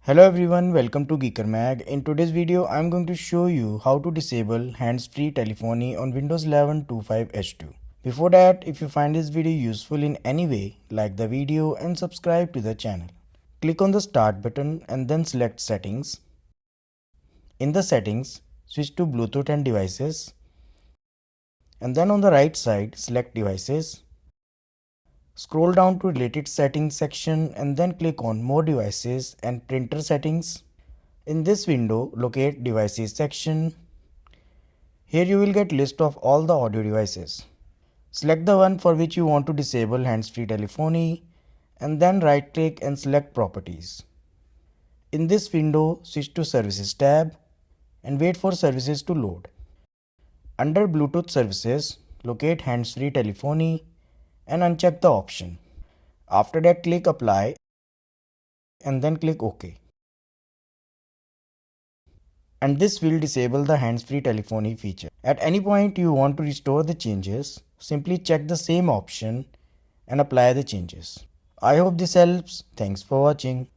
Hello everyone, welcome to Geeker Mag. In today's video, I'm going to show you how to disable hands-free telephony on Windows 11 25H2. Before that, if you find this video useful in any way, like the video and subscribe to the channel. Click on the Start button and then select Settings. In the Settings, switch to Bluetooth and Devices. And then on the right side, select Devices. Scroll down to Related Settings section and then click on More Devices and Printer Settings. In this window, locate Devices section. Here you will get list of all the audio devices. Select the one for which you want to disable hands-free telephony and then right click and select Properties. In this window, switch to Services tab and wait for services to load. Under Bluetooth services, locate hands-free telephony and uncheck the option. After that, click Apply and then click OK. And this will disable the hands-free telephony feature. At any point you want to restore the changes, simply check the same option and apply the changes. I hope this helps. Thanks for watching.